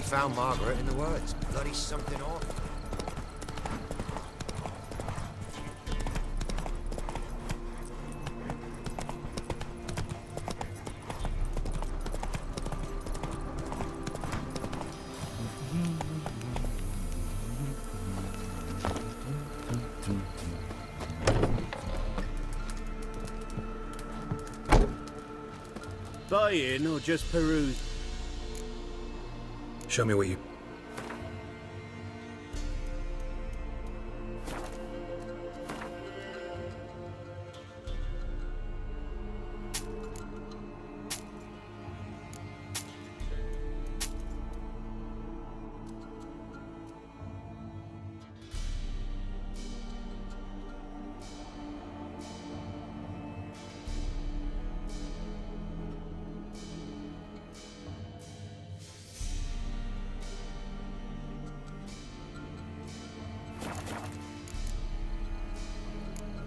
found Margaret in the woods. Bloody something awful. Buy in or just peruse? Show me what you...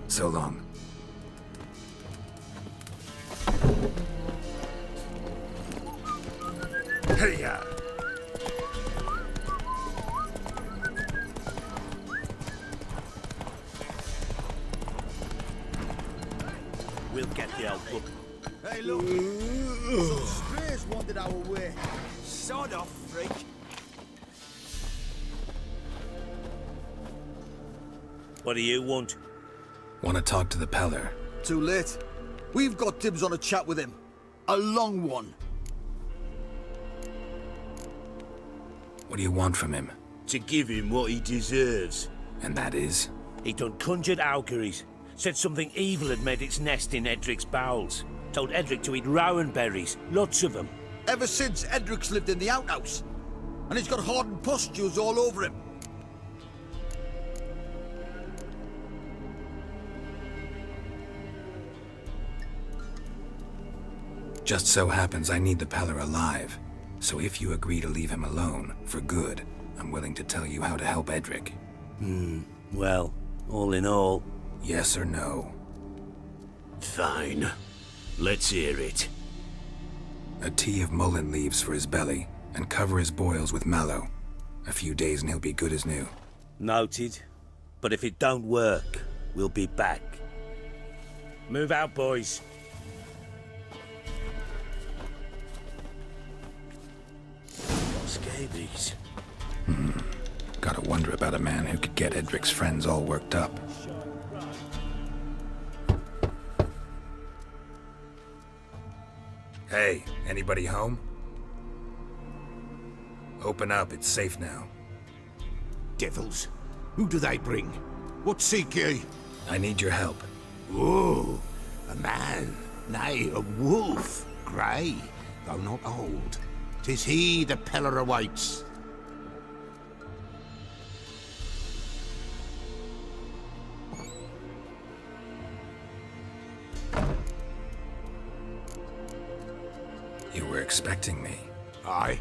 So long. Hey-ya! We'll get the old book. Hey, look! Some strays wandered our way. Sod off, freak. What do you want? Want to talk to the Peller? Too late. We've got dibs on a chat with him. A long one. What do you want from him? To give him what he deserves. And that is? He done conjured auguries. Said something evil had made its nest in Edric's bowels. Told Edric to eat rowan berries. Lots of them. Ever since Edric's lived in the outhouse. And he's got hardened pustules all over him. Just so happens I need the Peller alive. So if you agree to leave him alone, for good, I'm willing to tell you how to help Edric. Well, all in all... Yes or no? Fine. Let's hear it. A tea of mullein leaves for his belly, and cover his boils with mallow. A few days and he'll be good as new. Noted. But if it don't work, we'll be back. Move out, boys. Scabies. Gotta wonder about a man who could get Edric's friends all worked up. Hey, anybody home? Open up, it's safe now. Devils. Who do they bring? What seek ye? I need your help. Oh, a man. Nay, a wolf. Grey, though not old. 'Tis he the Peller awaits. You were expecting me. Aye,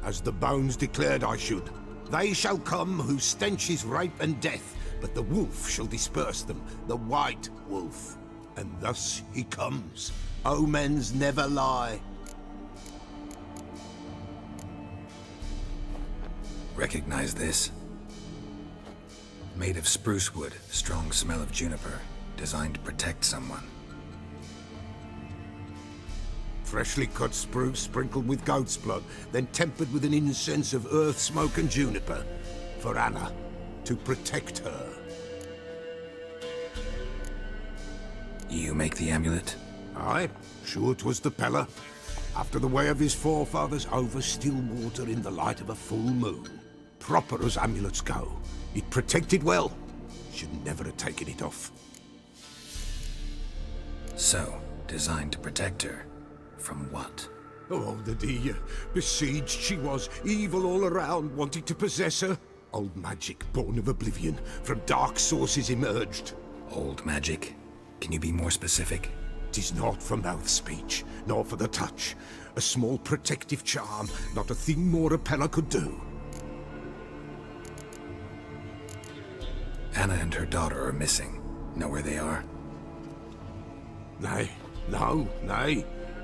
as the bones declared I should. They shall come whose stench is rape and death, but the wolf shall disperse them, the white wolf. And thus he comes. Omens never lie. Recognize this? Made of spruce wood, strong smell of juniper, designed to protect someone. Freshly cut spruce sprinkled with goat's blood, then tempered with an incense of earth, smoke and juniper. For Anna, to protect her. You make the amulet? Aye, sure 'twas the Peller. After the way of his forefathers, over still water in the light of a full moon. Proper as amulets go. It protected well. Should never have taken it off. So, designed to protect her. From what? Oh, the dear. Besieged she was, evil all around, wanting to possess her. Old magic, born of oblivion, from dark sources emerged. Old magic? Can you be more specific? 'Tis not for mouth speech, nor for the touch. A small protective charm, not a thing more a Peller could do. Anna and her daughter are missing. Know where they are? Nay,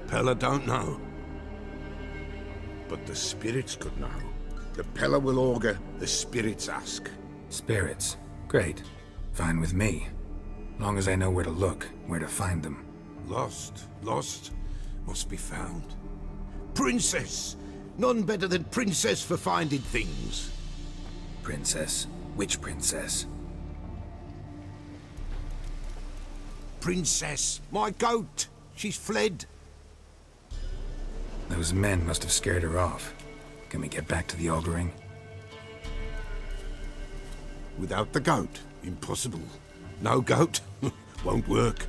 Peller don't know. But the spirits could know. The Pella will augur, the spirits ask. Spirits. Great. Fine with me. Long as I know where to look, where to find them. Lost, must be found. Princess! None better than Princess for finding things. Princess? Which princess? Princess, my goat! She's fled. Those men must have scared her off. Can we get back to the auguring? Without the goat, impossible. No goat, won't work.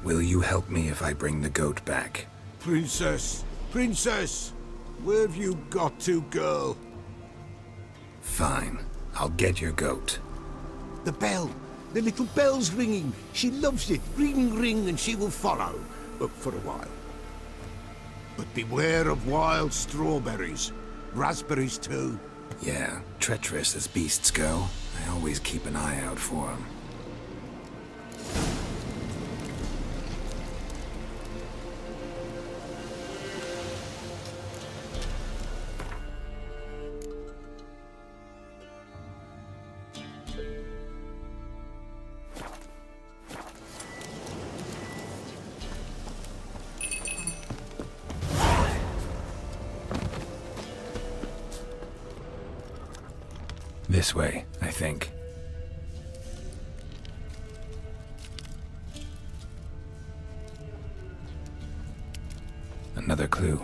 Will you help me if I bring the goat back? Princess, princess! Where have you got to, girl? Fine. I'll get your goat. The bell! The little bell's ringing. She loves it. Ring, ring, and she will follow. But for a while. But beware of wild strawberries. Raspberries, too. Yeah, treacherous as beasts go. I always keep an eye out for them. This way, I think. Another clue.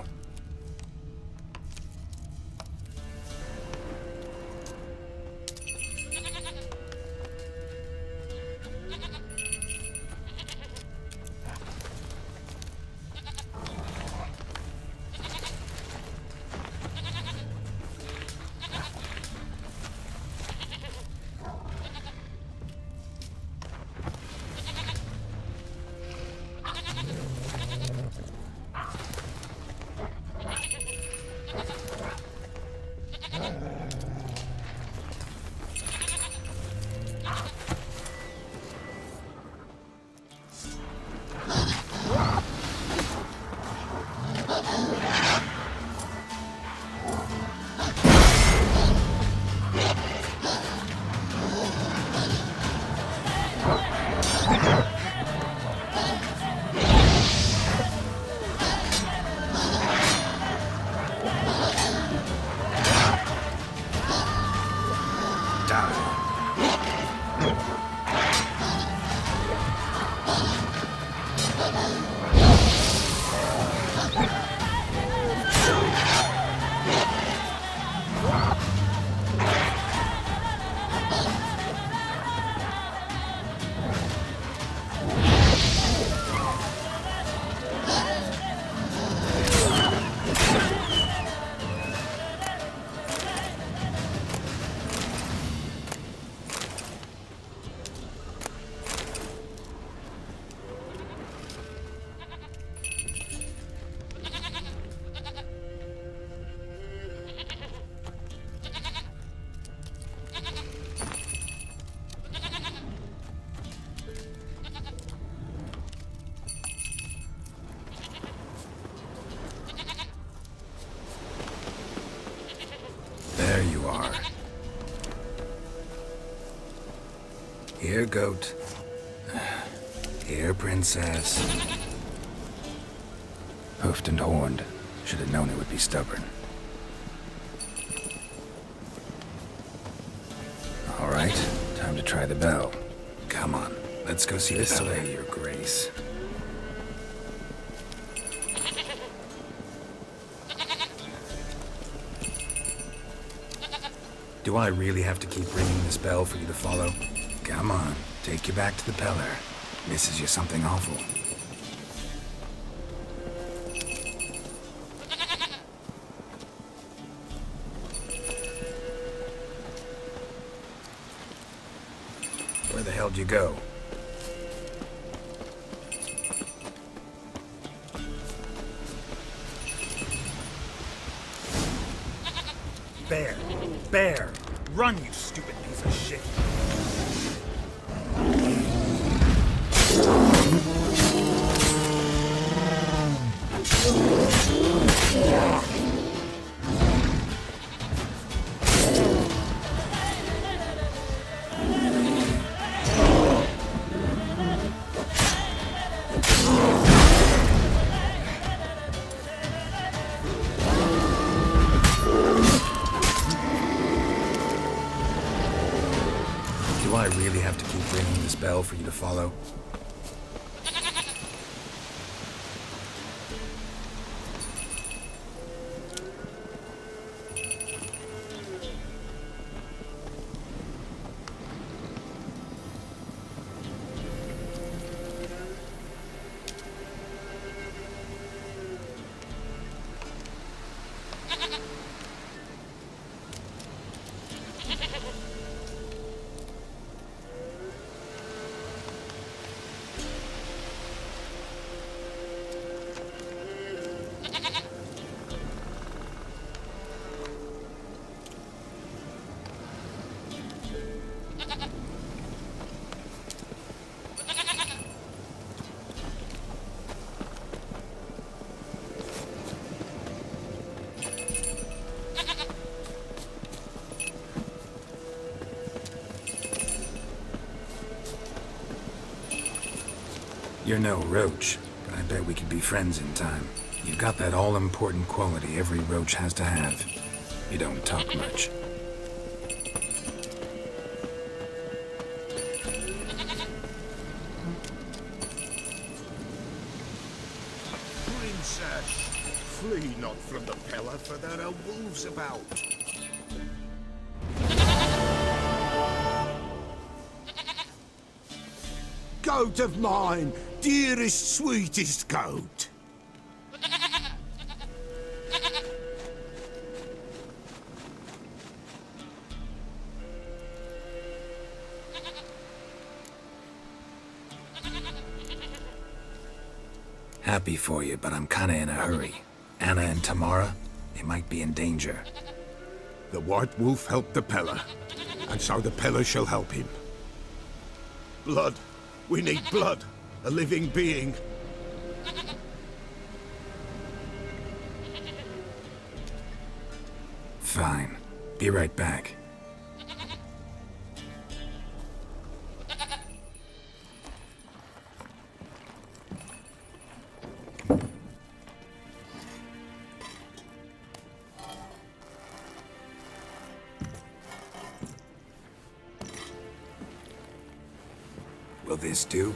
There you are. Here, goat. Here, princess. Hoofed and horned. Should have known it would be stubborn. All right, time to try the bell. Come on, let's go see this way, Your Grace. Do I really have to keep ringing this bell for you to follow? Come on, take you back to the Pellar. Misses you something awful. Where the hell'd you go? Bear! Bear! Run, you stupid piece of shit! spell for you to follow? You're no roach, but I bet we could be friends in time. You've got that all-important quality every roach has to have. You don't talk much. Princess, flee not from the Pellar, for there are wolves about. Goat of mine, dearest, sweetest goat. Happy for you, but I'm kinda in a hurry. Anna and Tamara, they might be in danger. The White Wolf helped the Pellar, and so the Pellar shall help him. Blood. We need blood. A living being. Fine. Be right back. Will this do?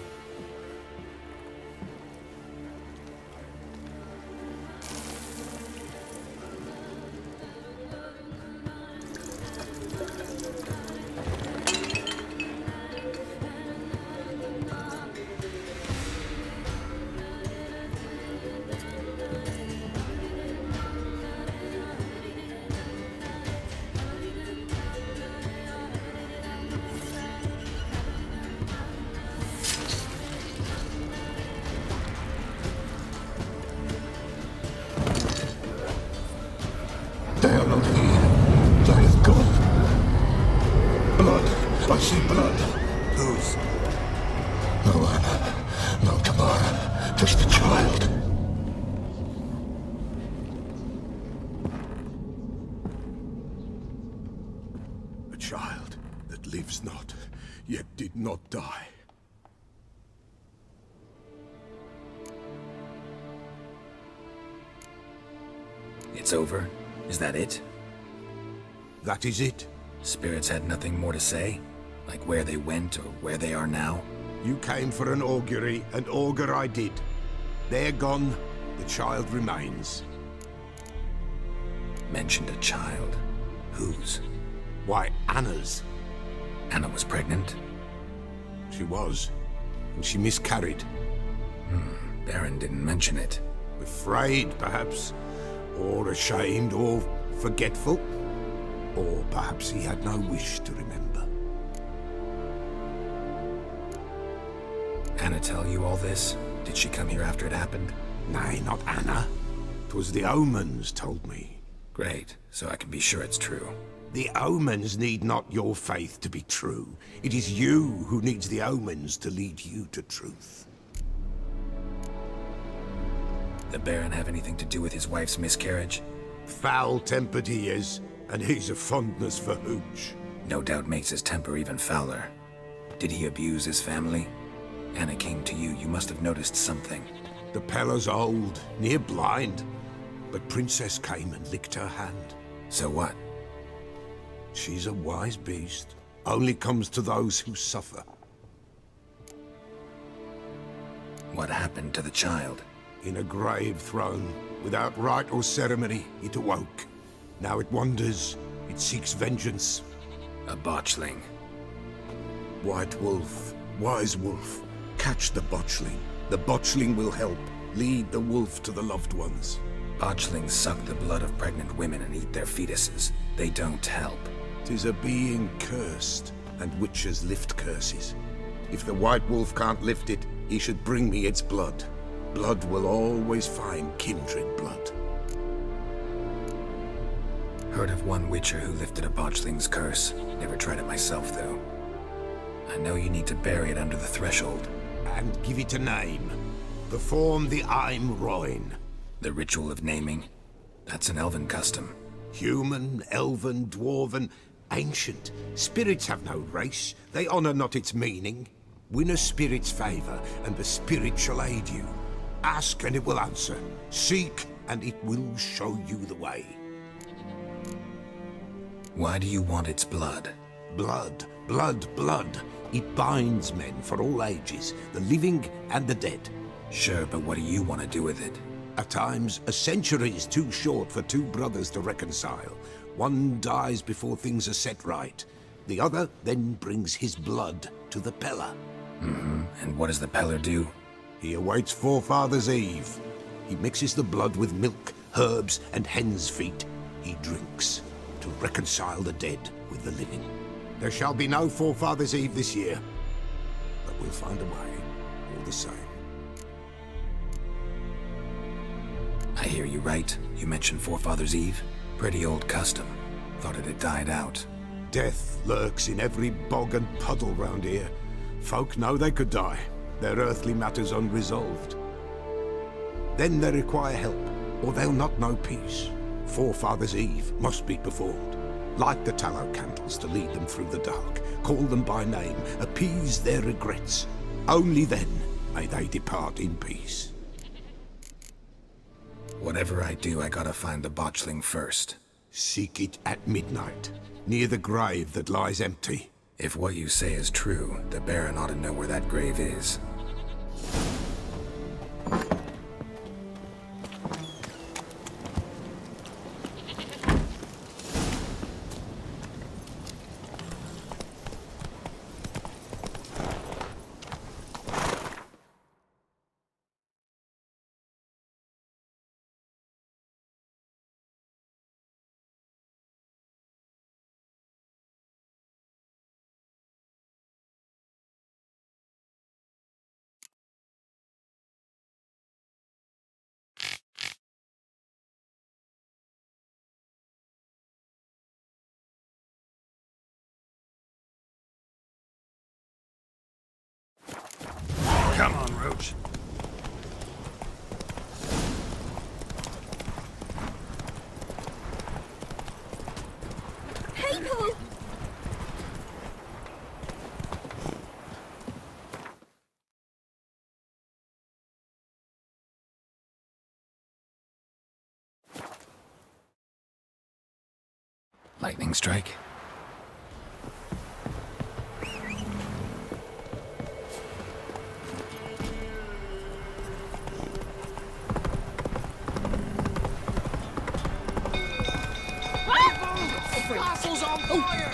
They are not here. They have gone. Blood. I see blood. Whose? No Anna. No Tamara. Just the child. A child that lives not, yet did not die. It's over? Is that it? That is it. Spirits had nothing more to say? Like where they went or where they are now? You came for an augury, and augur I did. They're gone, the child remains. Mentioned a child. Whose? Why, Anna's. Anna was pregnant? She was, and she miscarried. Baron didn't mention it. Afraid, perhaps, or ashamed, or forgetful. Or perhaps he had no wish to remember. Anna tell you all this? Did she come here after it happened? Nay, not Anna. 'Twas the omens told me. Great, so I can be sure it's true. The omens need not your faith to be true. It is you who needs the omens to lead you to truth. The Baron have anything to do with his wife's miscarriage? Foul-tempered he is, and he's a fondness for hooch. No doubt makes his temper even fouler. Did he abuse his family? Anna came to you, you must have noticed something. The Pellar's old, near blind, but Princess came and licked her hand. So what? She's a wise beast. Only comes to those who suffer. What happened to the child? In a grave thrown, without rite or ceremony, it awoke. Now it wanders, it seeks vengeance. A botchling. White Wolf, Wise Wolf, catch the botchling. The botchling will help, lead the wolf to the loved ones. Botchlings suck the blood of pregnant women and eat their fetuses. They don't help. 'Tis a being cursed, and witches lift curses. If the White Wolf can't lift it, he should bring me its blood. Blood will always find kindred blood. Heard of one witcher who lifted a botchling's curse. Never tried it myself, though. I know you need to bury it under the threshold. And give it a name. Perform the Aim Roin. The ritual of naming. That's an elven custom. Human, elven, dwarven, ancient. Spirits have no race. They honor not its meaning. Win a spirit's favor, and the spirit shall aid you. Ask, and it will answer. Seek, and it will show you the way. Why do you want its blood? Blood, blood, blood. It binds men for all ages, the living and the dead. Sure, but what do you want to do with it? At times, a century is too short for two brothers to reconcile. One dies before things are set right. The other then brings his blood to the Peller. And what does the Peller do? He awaits Forefather's Eve. He mixes the blood with milk, herbs, and hen's feet. He drinks to reconcile the dead with the living. There shall be no Forefather's Eve this year, but we'll find a way, all the same. I hear you right. You mentioned Forefather's Eve. Pretty old custom. Thought it had died out. Death lurks in every bog and puddle round here. Folk know they could die, their earthly matters unresolved. Then they require help, or they'll not know peace. Forefather's Eve must be performed. Light the tallow candles to lead them through the dark. Call them by name, appease their regrets. Only then may they depart in peace. Whatever I do, I gotta find the botchling first. Seek it at midnight, near the grave that lies empty. If what you say is true, the Baron ought to know where that grave is. Come on, Roach. People! Lightning strike? Castle's on fire!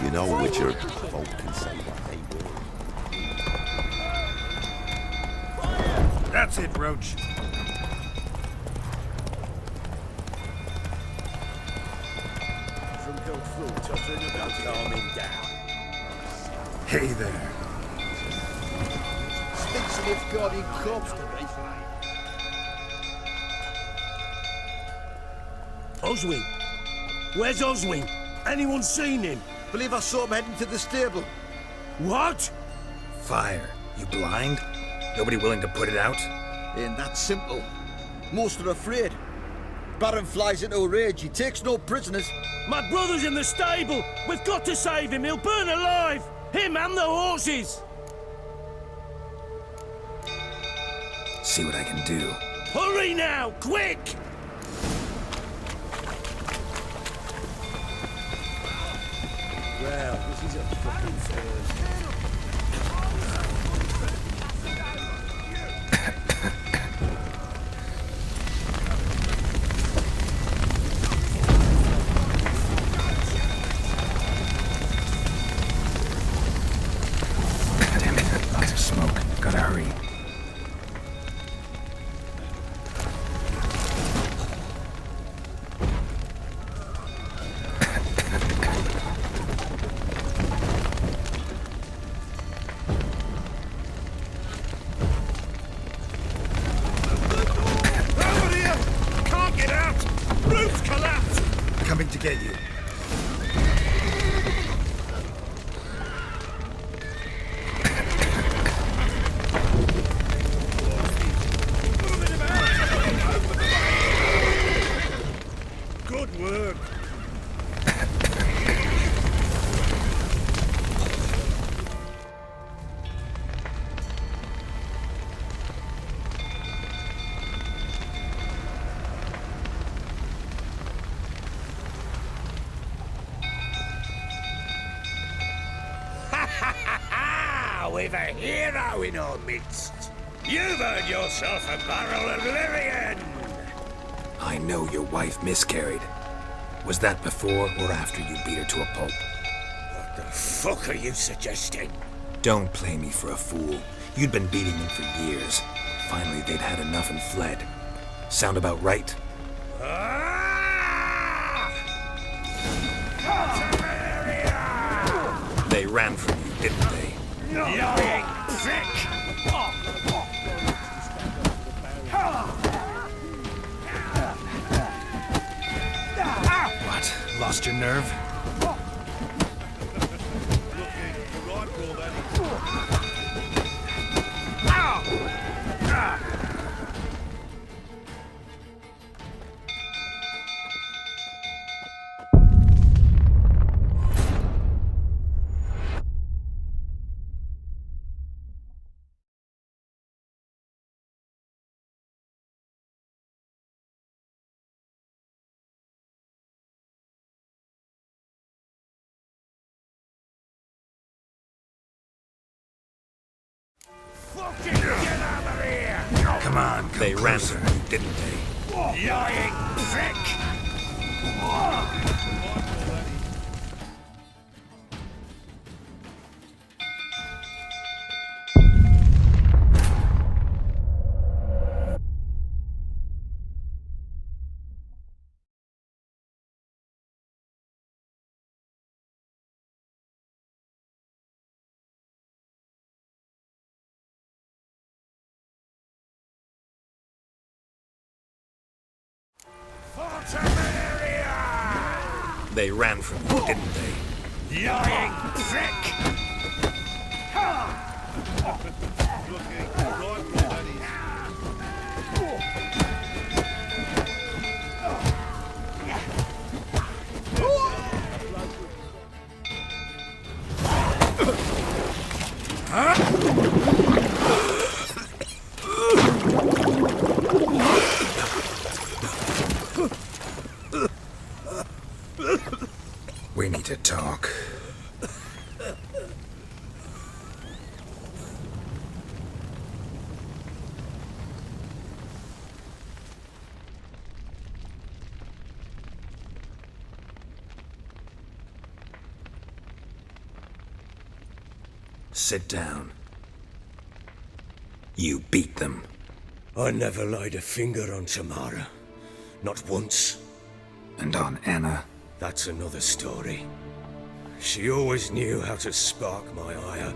You know, Witcher, folk can say what they will. That's it, Roach. Drunk old fool tottering about calming down. Hey there. Stinks of Nilfgaardian corpse to me. Oswin? Where's Oswin? Anyone seen him? Believe I saw him heading to the stable. What? Fire. You blind? Nobody willing to put it out? Ain't that simple. Most are afraid. Baron flies into a rage. He takes no prisoners. My brother's in the stable! We've got to save him! He'll burn alive! Him and the horses! See what I can do. Hurry now! Quick! Well, this is a fucking first. get you. Good work. We've a hero in our midst. You've earned yourself a barrel of Lyrian. I know your wife miscarried. Was that before or after you beat her to a pulp? What the fuck are you suggesting? Don't play me for a fool. You'd been beating them for years. Finally, they'd had enough and fled. Sound about right? They ran from you, didn't they? Lying prick! What? Lost your nerve? Fucking get out of here! Come on, they ran from you, didn't they? Lying prick! They ran from you, didn't they? Lying prick! We need to talk. Sit down. You beat them. I never laid a finger on Tamara. Not once. And on Anna. That's another story. She always knew how to spark my ire.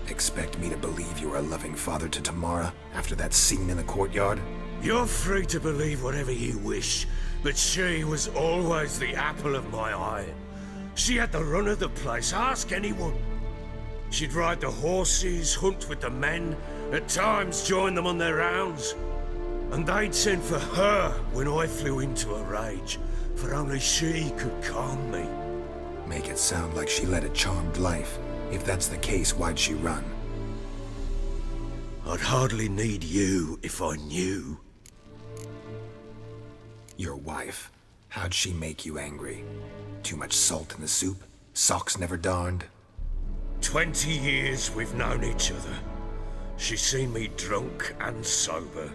Expect me to believe you were a loving father to Tamara after that scene in the courtyard? You're free to believe whatever you wish, but she was always the apple of my eye. She had the run of the place, ask anyone. She'd ride the horses, hunt with the men, at times join them on their rounds. And they'd send for her when I flew into a rage, for only she could calm me. Make it sound like she led a charmed life. If that's the case, why'd she run? I'd hardly need you if I knew. Your wife. How'd she make you angry? Too much salt in the soup? Socks never darned? 20 years we've known each other. She's seen me drunk and sober.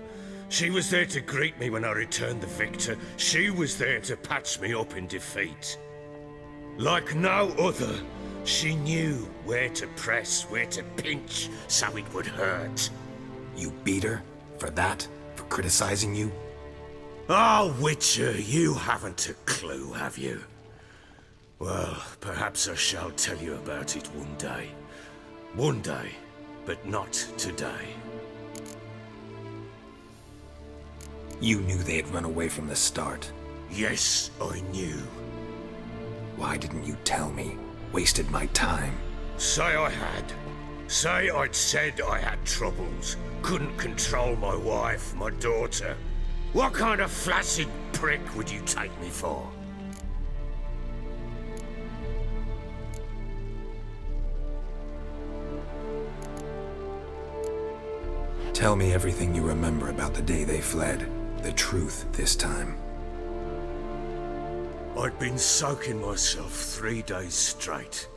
She was there to greet me when I returned the victor. She was there to patch me up in defeat. Like no other, she knew where to press, where to pinch, so it would hurt. You beat her? For that? For criticizing you? Oh, Witcher, you haven't a clue, have you? Well, perhaps I shall tell you about it one day. One day, but not today. You knew they had run away from the start. Yes, I knew. Why didn't you tell me? Wasted my time. Say I had. Say I'd said I had troubles. Couldn't control my wife, my daughter. What kind of flaccid prick would you take me for? Tell me everything you remember about the day they fled. The truth this time. I'd been soaking myself 3 days straight.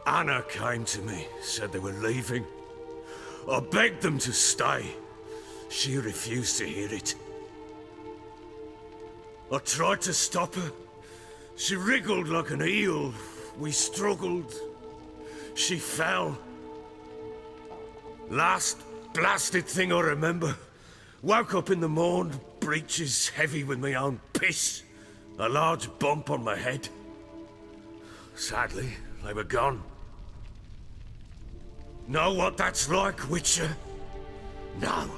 Anna came to me, said they were leaving. I begged them to stay. She refused to hear it. I tried to stop her. She wriggled like an eel. We struggled. She fell. Last blasted thing I remember. Woke up in the morn, breeches heavy with my own piss. A large bump on my head. Sadly, they were gone. Know what that's like, Witcher? No.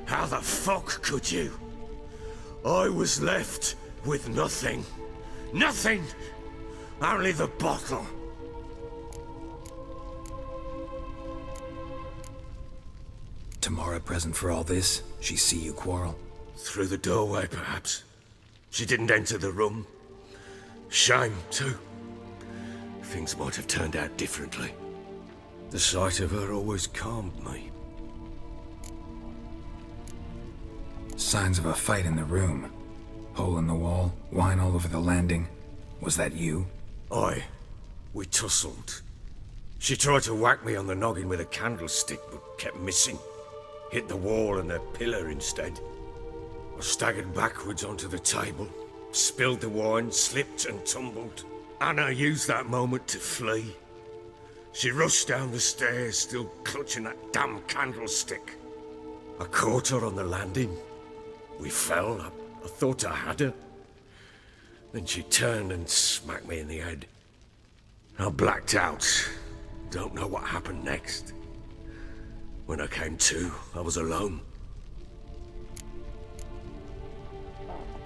How the fuck could you? I was left with nothing. Nothing! Only the bottle. Tamara present for all this? She see you quarrel? Through the doorway, perhaps. She didn't enter the room. Shame, too. Things might have turned out differently. The sight of her always calmed me. Signs of a fight in the room. Hole in the wall, wine all over the landing. Was that you? Aye. We tussled. She tried to whack me on the noggin with a candlestick, but kept missing. Hit the wall and a pillar instead. I staggered backwards onto the table, spilled the wine, slipped and tumbled. Anna used that moment to flee. She rushed down the stairs, still clutching that damn candlestick. I caught her on the landing. We fell. I thought I had her. Then she turned and smacked me in the head. I blacked out. Don't know what happened next. When I came to, I was alone.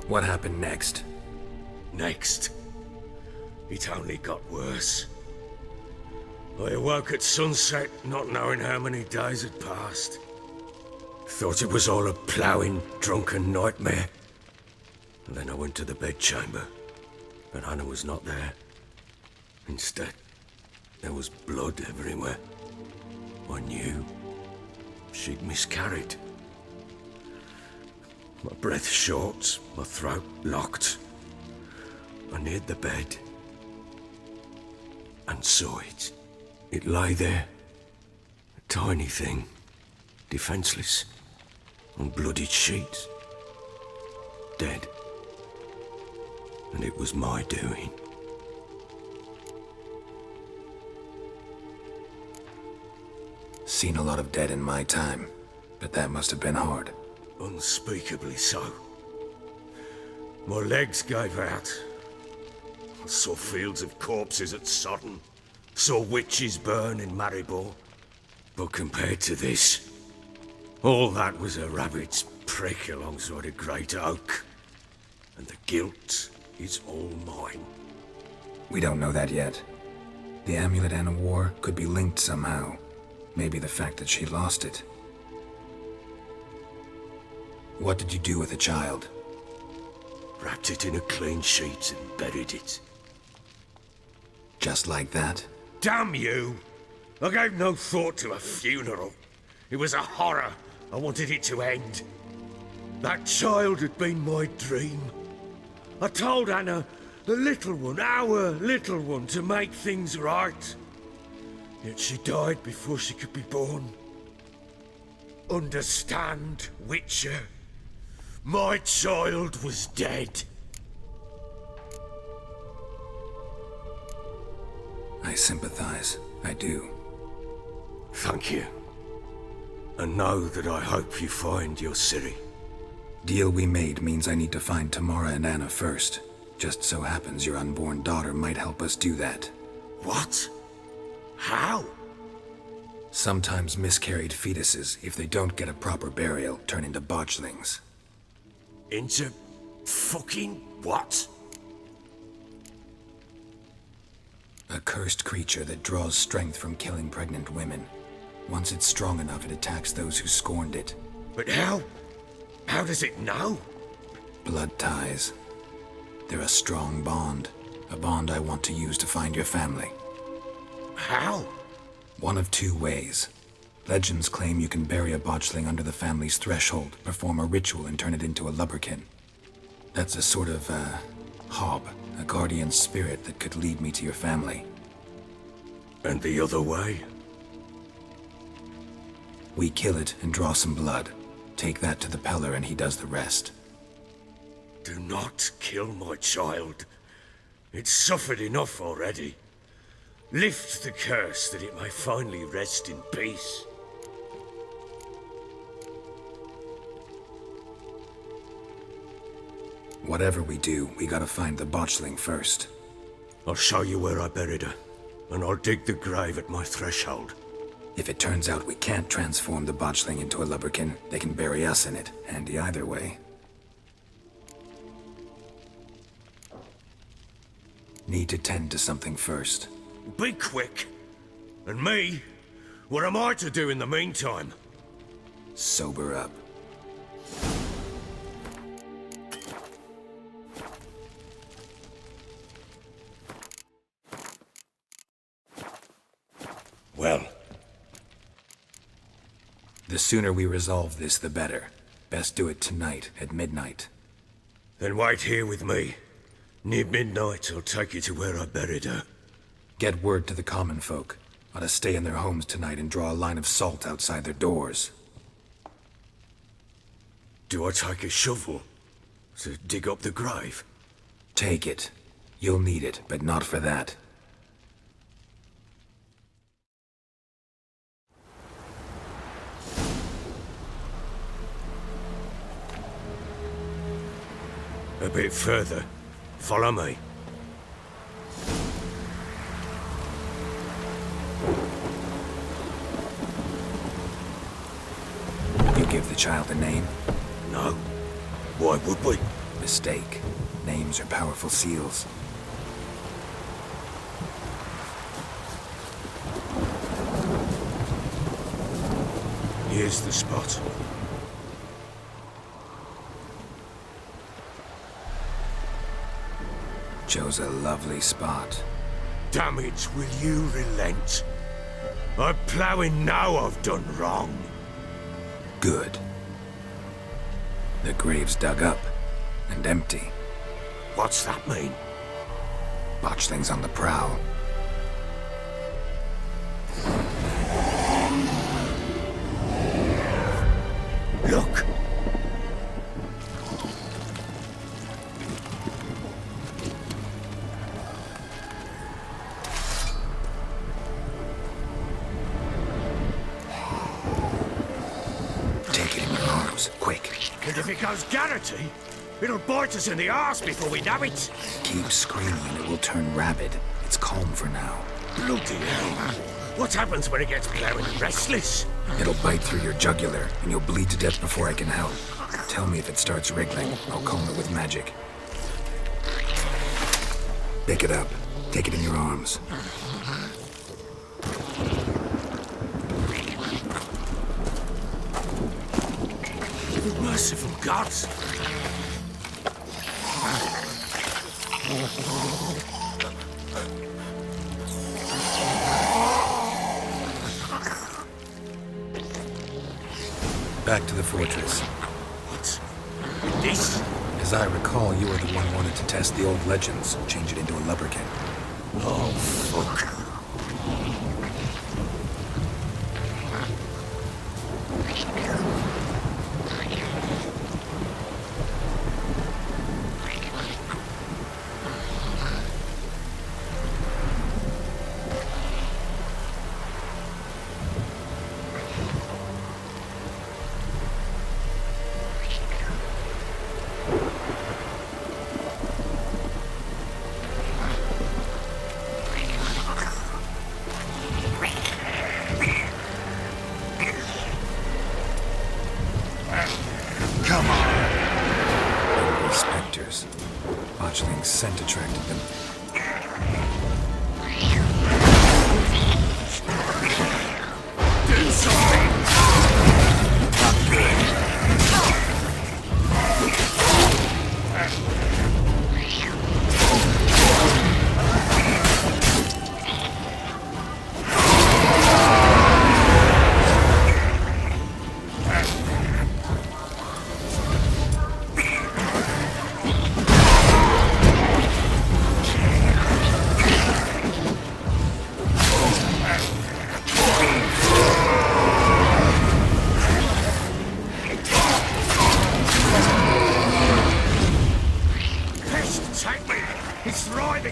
What happened next? Next, it only got worse. I awoke at sunset, not knowing how many days had passed. Thought it was all a ploughing, drunken nightmare. And then I went to the bedchamber, but Anna was not there. Instead, there was blood everywhere. I knew she'd miscarried. My breath short, my throat locked. I neared the bed and saw it. It lay there, a tiny thing, defenseless, on bloodied sheets, dead. And it was my doing. Seen a lot of dead in my time, but that must have been hard. Unspeakably so. My legs gave out. I saw fields of corpses at Sodden. Saw witches burn in Maribor. But compared to this, all that was a rabbit's prick alongside a great oak. And the guilt is all mine. We don't know that yet. The amulet Anna wore could be linked somehow. Maybe the fact that she lost it. What did you do with the child? Wrapped it in a clean sheet and buried it. Just like that? Damn you! I gave no thought to a funeral. It was a horror. I wanted it to end. That child had been my dream. I told Anna, the little one, our little one, to make things right. Yet she died before she could be born. Understand, Witcher? My child was dead. I sympathize. I do. Thank you. And know that I hope you find your Ciri. Deal we made means I need to find Tamara and Anna first. Just so happens your unborn daughter might help us do that. What? How? Sometimes miscarried fetuses, if they don't get a proper burial, turn into botchlings. Into fucking what? A cursed creature that draws strength from killing pregnant women. Once it's strong enough, it attacks those who scorned it. But how? How does it know? Blood ties. They're a strong bond. A bond I want to use to find your family. How? One of two ways. Legends claim you can bury a botchling under the family's threshold, perform a ritual, and turn it into a lubberkin. That's a sort of, hob, a guardian spirit that could lead me to your family. And the other way? We kill it and draw some blood. Take that to the Peller and he does the rest. Do not kill my child. It's suffered enough already. Lift the curse that it may finally rest in peace. Whatever we do, we gotta find the botchling first. I'll show you where I buried her, and I'll dig the grave at my threshold. If it turns out we can't transform the botchling into a lubberkin, they can bury us in it. Handy either way. Need to tend to something first. Be quick. And me? What am I to do in the meantime? Sober up. Well, The sooner we resolve this, the better. Best do it tonight, at midnight. then wait here with me. Near midnight, I'll take you to where I buried her. Get word to the common folk. Ought to stay in their homes tonight and draw a line of salt outside their doors. Do I take a shovel to dig up the grave? Take it. You'll need it, but not for that. A bit further. Follow me. You give the child a name? No. Why would we? Mistake. Names are powerful seals. Here's the spot. Chose a lovely spot. Damn it, will you relent? I'm ploughing now I've done wrong. Good. The grave's dug up and empty. What's that mean? Botchling's on the prowl. Look! Take it in your arms, quick. And if it goes Garrity, it'll bite us in the arse before we know it. Keep screaming and it will turn rabid. It's calm for now. Bloody hell. What happens when it gets ploughing and restless? It'll bite through your jugular, and you'll bleed to death before I can help. Tell me if it starts wriggling. I'll calm it with magic. Pick it up. Take it in your arms. Merciful gods! Back to the fortress. What? This? As I recall, you were the one wanted to test the old legends, change it into a lubberkin. Oh, fuck. Something's scent attracted them. Do something! Not good.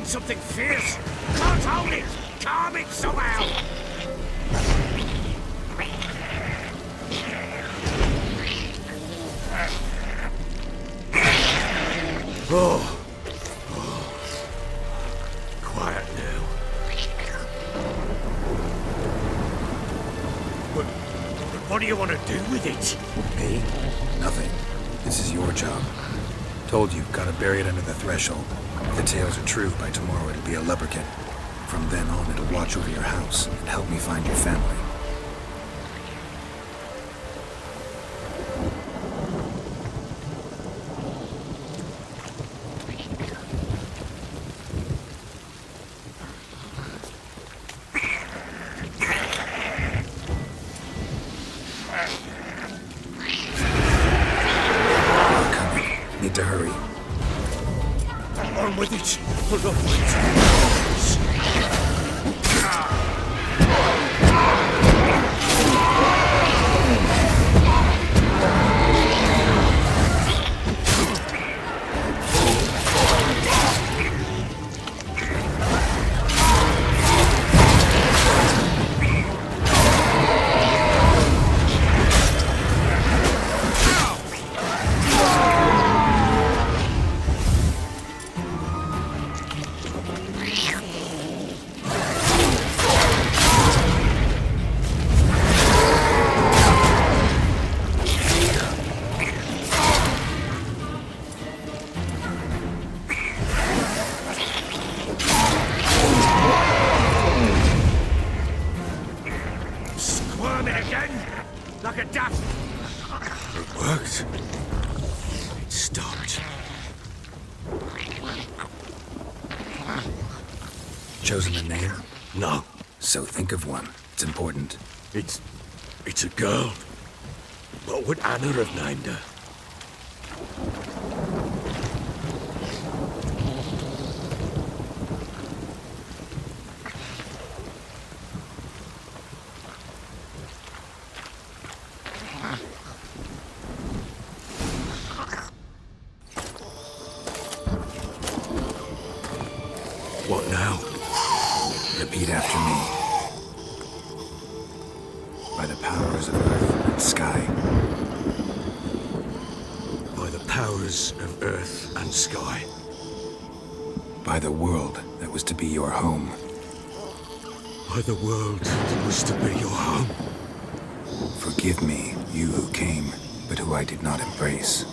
Something fierce! Can't hold it! Calm it somehow! Oh. Quiet now. What do you want to do with it? Me? Nothing. This is your job. Told you, gotta bury it under the threshold. If the tales are true, by tomorrow it'll be a lubberkin. From then on, it'll watch over your house and help me find your family. They're coming. Need to hurry. On with it! Hold on, wait. Like a duck. It worked. It stopped. Chosen a name? No. So think of one. It's important. It's a girl. What would Anna have named her? What now? Repeat after me. By the powers of earth and sky. By the powers of earth and sky. By the world that was to be your home. By the world that was to be your home. Forgive me, you who came, but who I did not embrace.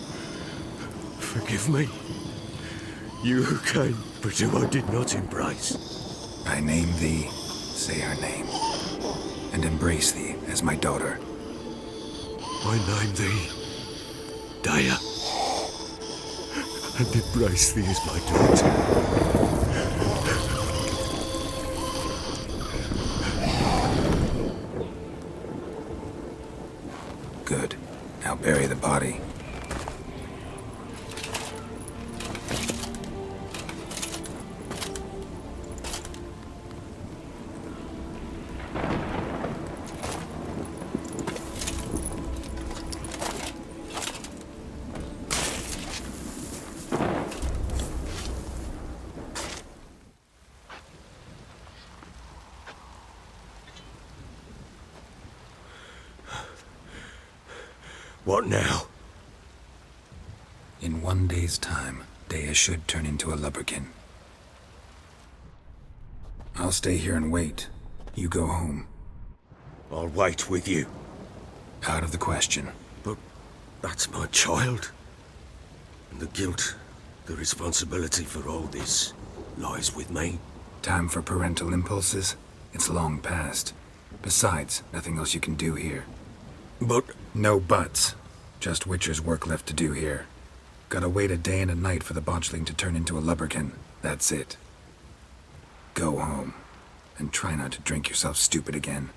Forgive me. You who came, but who I did not embrace. I name thee, say her name, and embrace thee as my daughter. I name thee Daya, and embrace thee as my daughter. Good. Now bury the body. What now? In 1 day's time, Daya should turn into a lubberkin. I'll stay here and wait. You go home. I'll wait with you. Out of the question. But that's my child. And the guilt The responsibility for all this lies with me. Time for parental impulses? It's long past. Besides, nothing else you can do here. But No buts. Just Witcher's work left to do here. Gotta wait a day and a night for the botchling to turn into a lubberkin. That's it. Go home. And try not to drink yourself stupid again.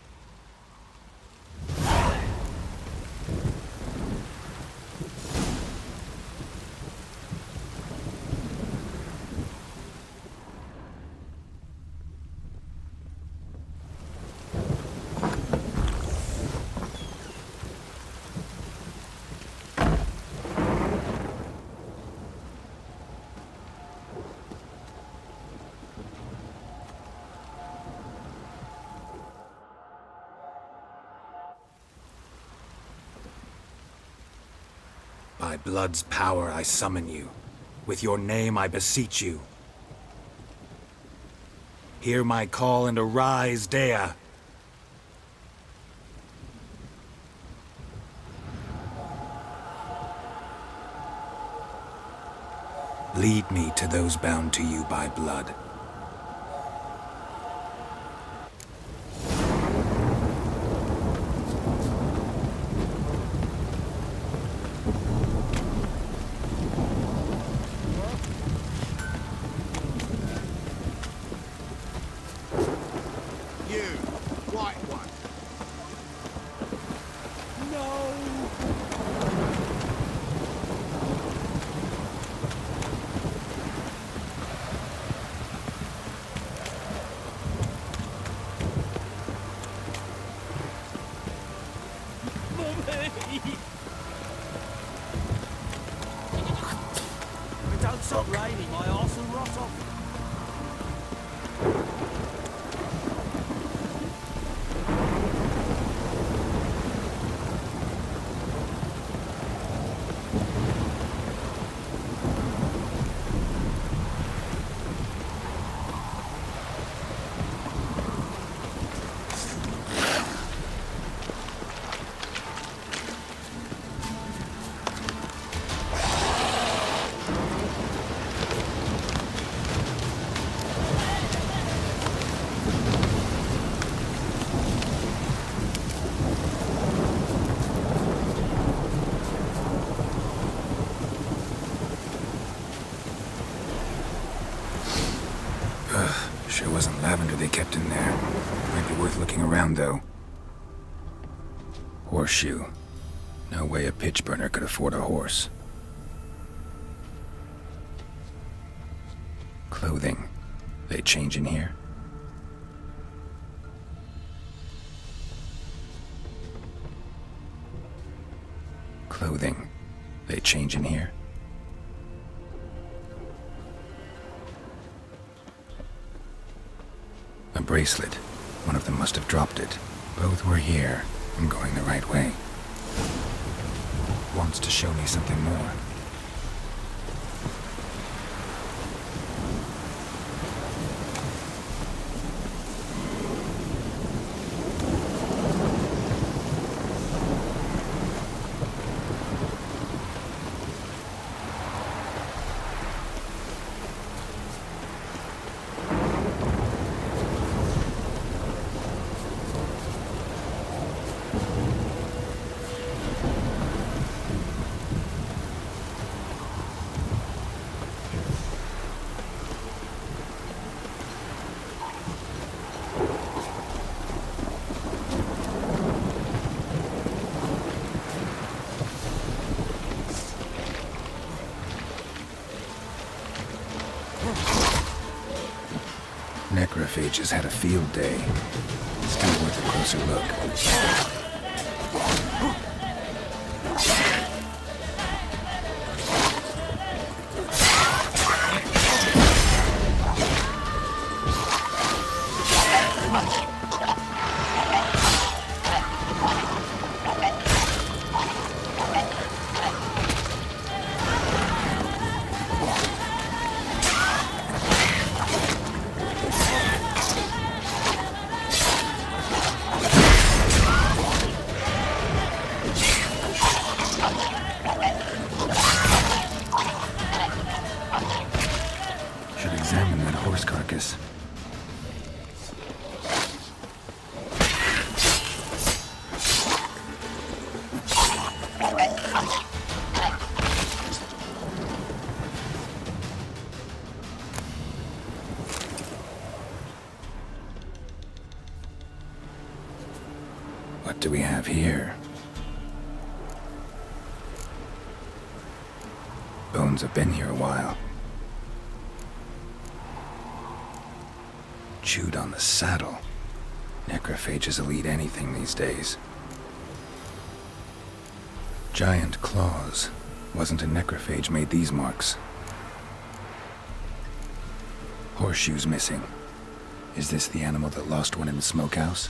By blood's power I summon you. With your name I beseech you. Hear my call and arise, Dea. Lead me to those bound to you by blood. You, white one. If it don't stop raining, my arse will rot off. Sure wasn't lavender they kept in there. Might be worth looking around, though. Horseshoe. No way a pitch burner could afford a horse. Clothing. They change in here? Clothing. They change in here? A bracelet. One of them must have dropped it. Both were here. I'm going the right way. Wants to show me something more. Necrophages had a field day. Still worth a closer look. What do we have here? Bones have been here a while. Chewed on the saddle. Necrophages will eat anything these days. Giant claws. Wasn't a necrophage made these marks. Horseshoes missing. Is this the animal that lost one in the smokehouse?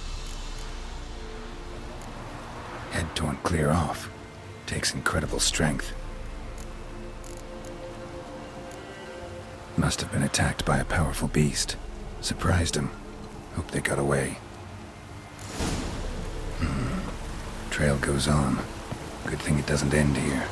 Head torn clear off. Takes incredible strength. Must have been attacked by a powerful beast. Surprised him. Hope they got away. Trail goes on. Good thing it doesn't end here.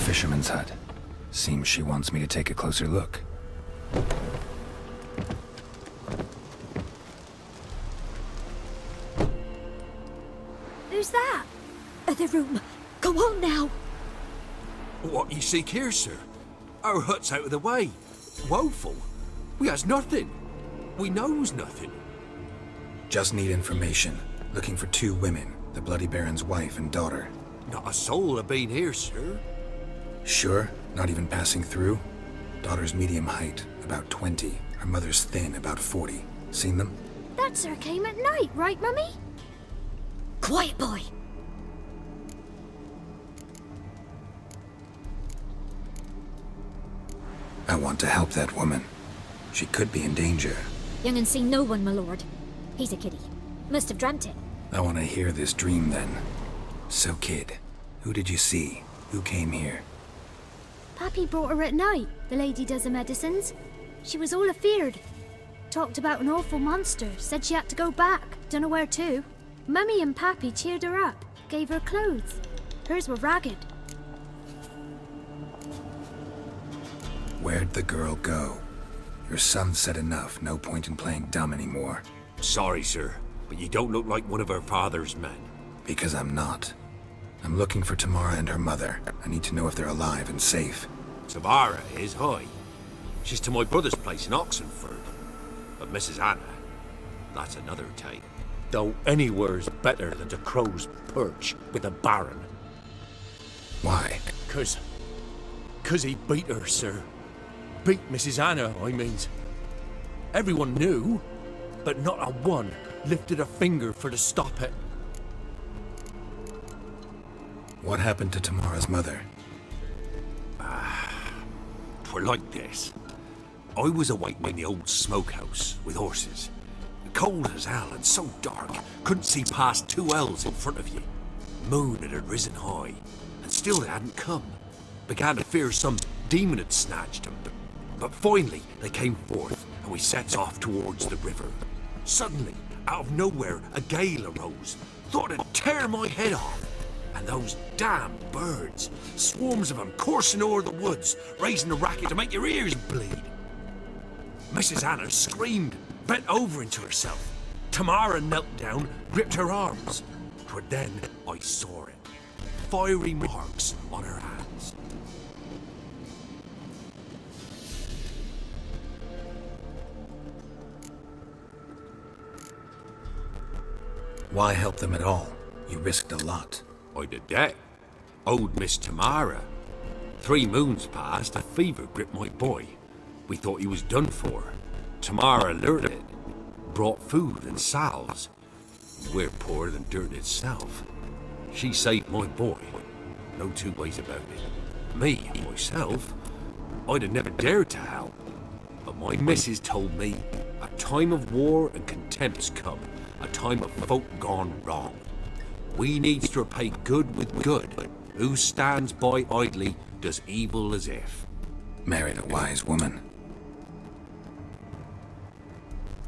Fisherman's hut. Seems she wants me to take a closer look. Who's that? Other room. Go on now. What you seek here, sir? Our hut's out of the way. Woeful. We has nothing. We knows nothing. Just need information. Looking for 2 women, the Bloody Baron's wife and daughter. Not a soul have been here, sir. Sure? Not even passing through? Daughter's medium height, about 20. Her mother's thin, about 40. Seen them? That sir came at night, right, Mummy? Quiet, boy. I want to help that woman. She could be in danger. Young and seen no one, my lord. He's a kiddie. Must have dreamt it. I want to hear this dream then. So, kid, who did you see? Who came here? Pappy brought her at night, the lady does the medicines. She was all afeared. Talked about an awful monster, said she had to go back, dunno where to. Mummy and Pappy cheered her up, gave her clothes. Hers were ragged. Where'd the girl go? Your son said enough, no point in playing dumb anymore. Sorry, sir, but you don't look like one of her father's men. Because I'm not. I'm looking for Tamara and her mother. I need to know if they're alive and safe. Tamara is high. She's to my brother's place in Oxenford. But Mrs. Anna, that's another tale. Though anywhere's better than the Crow's Perch with the Baron. Why? Cause he beat her, sir. Beat Mrs. Anna, I means. Everyone knew, but not a one lifted a finger for to stop it. What happened to Tamara's mother? Twere like this. I was awake in the old smokehouse with horses. Cold as hell and so dark, couldn't see past 2 ells in front of you. Moon had risen high, and still they hadn't come. Began to fear some demon had snatched them. But finally they came forth, and we sets off towards the river. Suddenly, out of nowhere, a gale arose. Thought it'd tear my head off. And those damn birds, swarms of them coursing o'er the woods, raising a racket to make your ears bleed. Mrs. Anna screamed, bent over into herself. Tamara knelt down, gripped her arms. 'Twere then I saw it. Fiery marks on her hands. Why help them at all? You risked a lot. I did that. Old Miss Tamara. 3 moons passed, a fever gripped my boy. We thought he was done for. Tamara lured it. Brought food and salves. We're poorer than dirt itself. She saved my boy. No two ways about it. Me, myself, I'd have never dared to help. But my missus told me a time of war and contempt's come, a time of folk gone wrong. We needs to repay good with good. Who stands by idly does evil as if. Married a wise woman.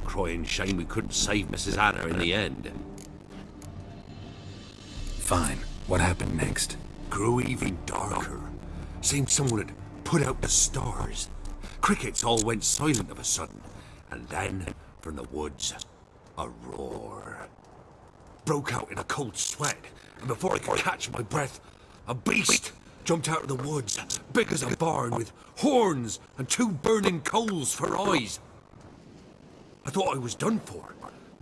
Crying shame we couldn't save Mrs. Anna in the end. Fine. What happened next? Grew even darker. Seemed someone had put out the stars. Crickets all went silent of a sudden, and then, from the woods, a roar. Broke out in a cold sweat, and before I could catch my breath, a beast jumped out of the woods, big as a barn, with horns and 2 burning coals for eyes. I thought I was done for.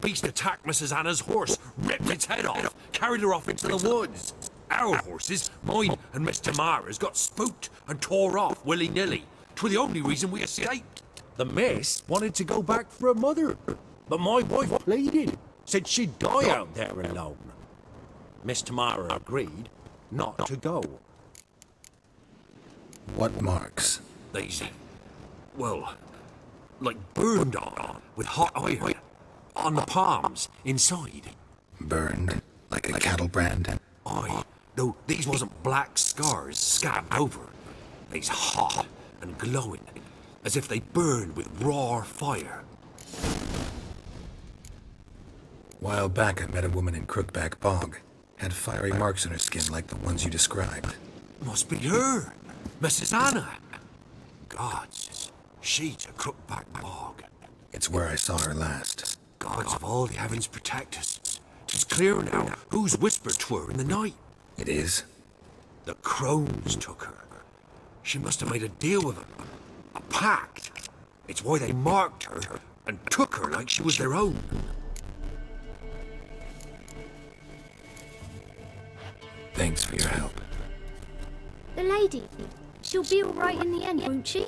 Beast attacked Mrs. Anna's horse, ripped its head off, carried her off into the woods. Our horses, mine and Miss Tamara's, got spooked and tore off willy-nilly. 'Twere the only reason we escaped. The miss wanted to go back for her mother, but my wife pleaded, said she'd die out there alone. Miss Tamara agreed not to go. What marks? Daisy, well, like burned on with hot iron on the palms inside. Burned? Like a cattle brand? Aye, though these wasn't black scars scabbed over. They's hot and glowing, as if they burned with raw fire. While back, I met a woman in Crookback Bog. Had fiery marks on her skin like the ones you described. Must be her, Mrs. Anna. Gods, she's a Crookback Bog. It's where I saw her last. Gods of all the heavens protect us. 'Tis clear now who's whispered to her in the night. It is? The crones took her. She must have made a deal with them. A pact. It's why they marked her and took her like she was their own. Thanks for your help. The lady, she'll be all right in the end, won't she?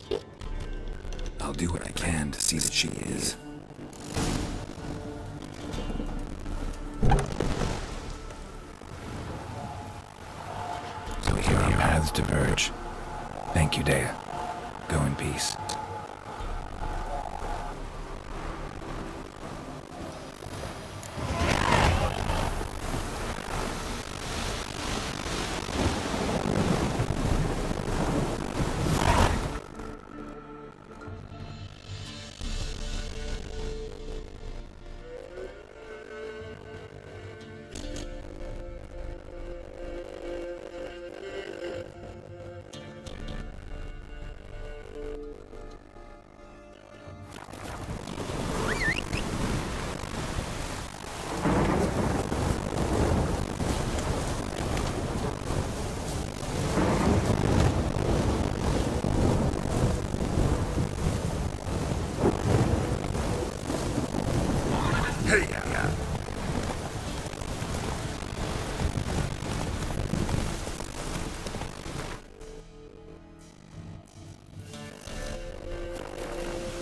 I'll do what I can to see that she is. So here our paths diverge. Thank you, Dea. Go in peace.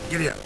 Giddy up.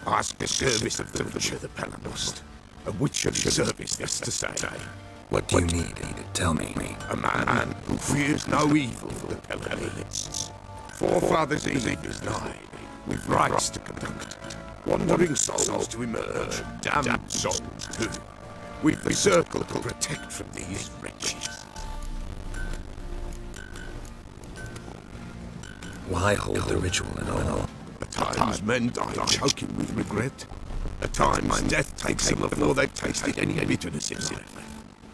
Ask the service of the Butcher the Palanost. A witcher in service, that's to say. What do you need? Tell me. A man who fears no evil for the Peloponnesians. Forefathers' Eve is nigh, with rites to conduct. Wandering souls to emerge, damned souls too. With the circle to protect from these wretches. Why hold the ritual at all? At times men die choking with regret. At times death takes them before they've tasted any bitterness in life.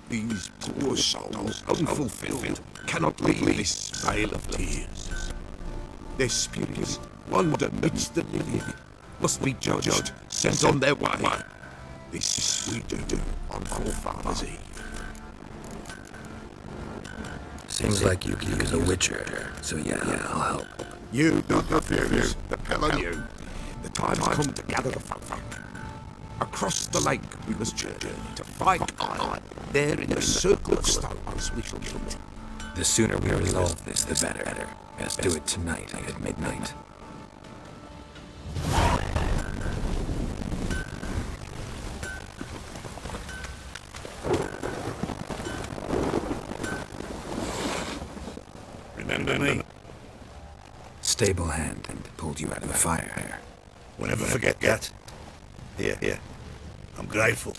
These poor souls, unfulfilled, cannot leave this vale of tears. Their spirits wander midst the living, must be judged, sent on their way. This we do on Forefathers' Eve. Seems like you could use a witcher, so yeah, I'll help. You do not fear the Pel on you. The time has come to gather the folk. Across the lake we must journey to fight Isle. There in the circle of stones we shall meet. The sooner we resolve this, the better. Best do it tonight at midnight. Remember me? Stable hand and pulled you out of the fire. We'll never forget that. Here. I'm grateful.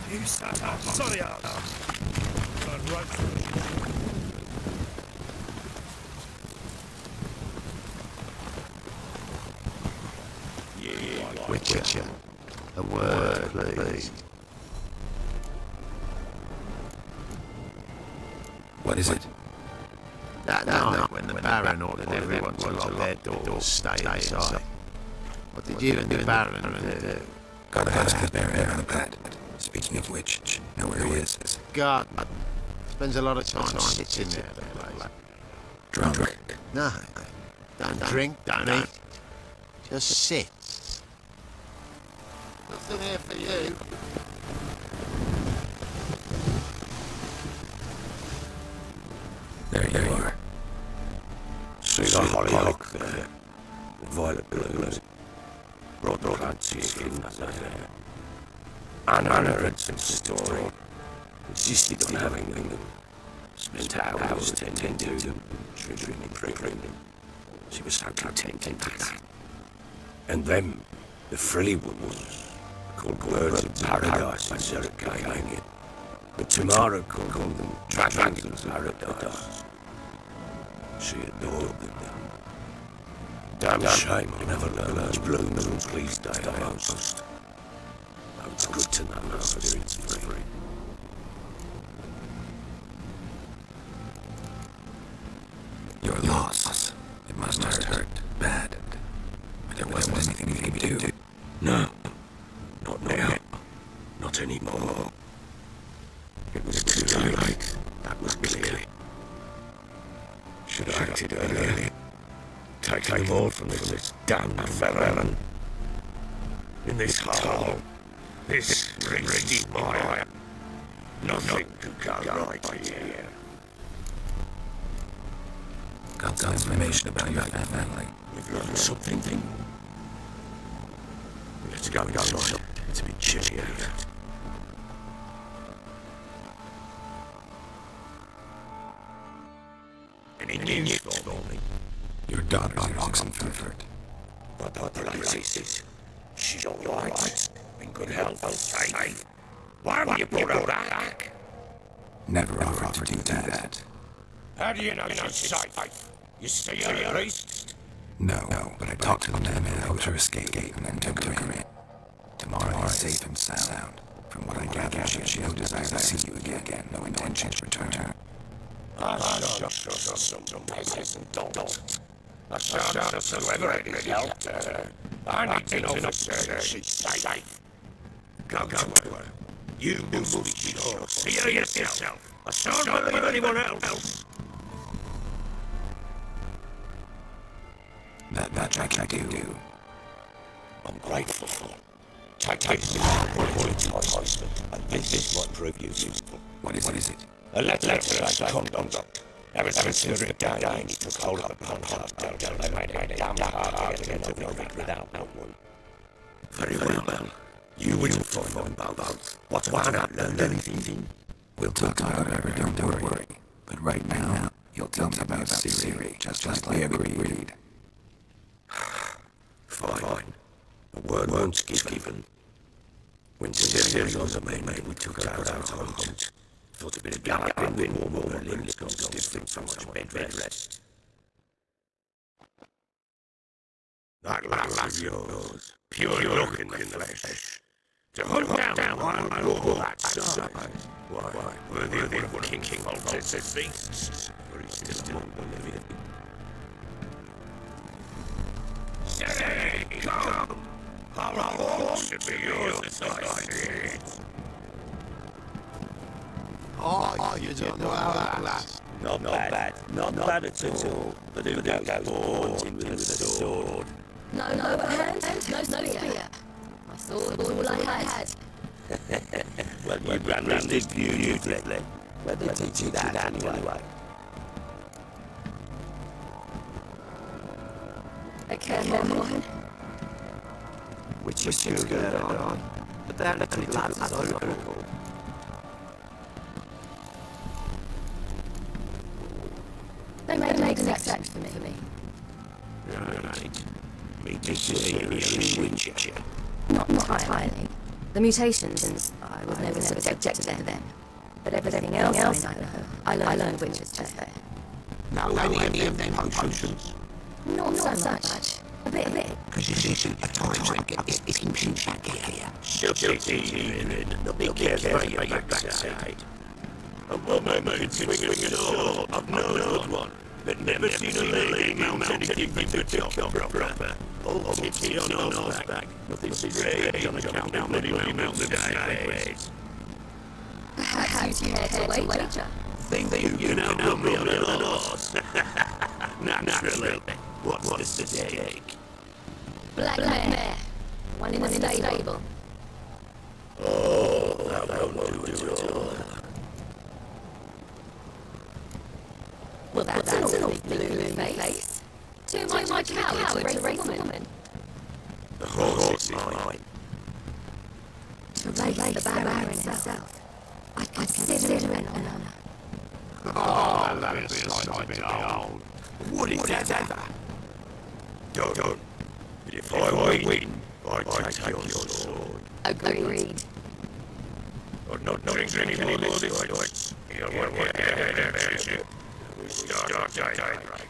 You sat up. Sorry, Witcher. A word, please. What is it? That night when the Baron ordered everyone to lock their doors, stay inside. What did you and the Baron do? Gotta ask the Baron on the pad. Speaking of which, know where he is. Garden. Spends a lot of time sitting there, the place. Drunk. No. Don't drink, don't eat. Just sit. Nothing here for you. There you are. See the hollyhock there. The violet blooms. Broad fancies in that there. Anna read some story. Insisted on having them. Spent hours tending to them. Trimming and prickling them. She was so content in that. And them, the frilly ones, called birds of paradise in Zerakain. But Tamara called them dragons of paradise. She adored them. Damn shame I never learned much blooms and please die almost. Oh, it's good to know our spirits free. Your loss. It must hurt. Bad. But there wasn't anything you could do. No. Not now. Not anymore. It was too late. That was clear. Should have acted earlier. Taken them all from this damned felon. In this hole. This wretched mire. Nothing could go right here. Got some information about your family. We've learned something. Let's go inside. It's a bit chilly out. Any news for me? Your daughter's in Oxenford. But the places. She's all right. In good health, safe. Why have you brought her back? Never offered to do that. How do you know she's safe? You see her at least? No, but I talked to the man who helped her escape and then took her in. Tomorrow is safe and sound. From what I gather, she had no desire to see you again, no intention to return. I shot some peasant dolt. I shot whoever it is helped her. I need to know for certain she's safe. Go to her. You must be sure. See her yourself. I shan't believe anyone else. That much I can do. I'm grateful for. Take this enticement, and this might prove useful. What is it? A letter of conduct. Ever since the day he took hold of the contract, they made it damn hard to get to it without one. Very well. You will find both. What's one up? Learned anything? We'll talk about it, don't worry. But right now, you'll tell me about Ciri, just like we agreed. Fine. The word once given. When Ciri was a maid, we took her out of our homes. Thought a bit of galloping, warm her limbs got different from much bed rest. That lass of yours, pure look in the flesh. To hunt down one and all that side. Why, worthy of one King Foltest's beasts, for he's still among the living. Say, come! Our horse should be yours as I see it. Oh, you don't know how that lasts. Not bad at all. But who goes forward with a sword? No hand, no spear. My sword was all I had. Well, you ran round this beautifully. Where did they teach you that anyway? A careful woman. Which is good on. But they're little lads as I recall. They made an exception for me. Right. Me to see you winch you. Not entirely. The mutations, I was never subjected to them. But everything else I learned which was just there. Now, any of them potions? Not so much. A bit. Because you see, at times I get this pinching back here. Shut it in. Nobody cares for your backside. A woman can swing a sword. I've known a good one, but never seen a lady mounted to give the top proper. All tipsy on horseback. Nothing strange on account of bloody mounted sideways. Perhaps you care to wager. Think that you can outrun me on a horse? Naturally. What's the stake? Black mare. One in the stable. Oh, that won't do it all. Well, that's an awful blue face. Too much coward to raise a woman. The horse is mine. To raise the Baron herself. I'd consider it an honour. Oh, that is slightly behold. Would it ever? Don't. But if I win, I take your sword. Agreed. But not drink any more this night. You won't get ahead of you. We start daybreak.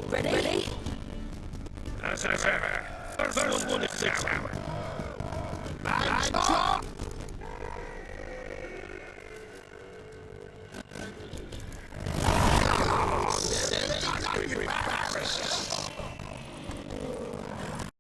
Ready? As ever. First one is the tower.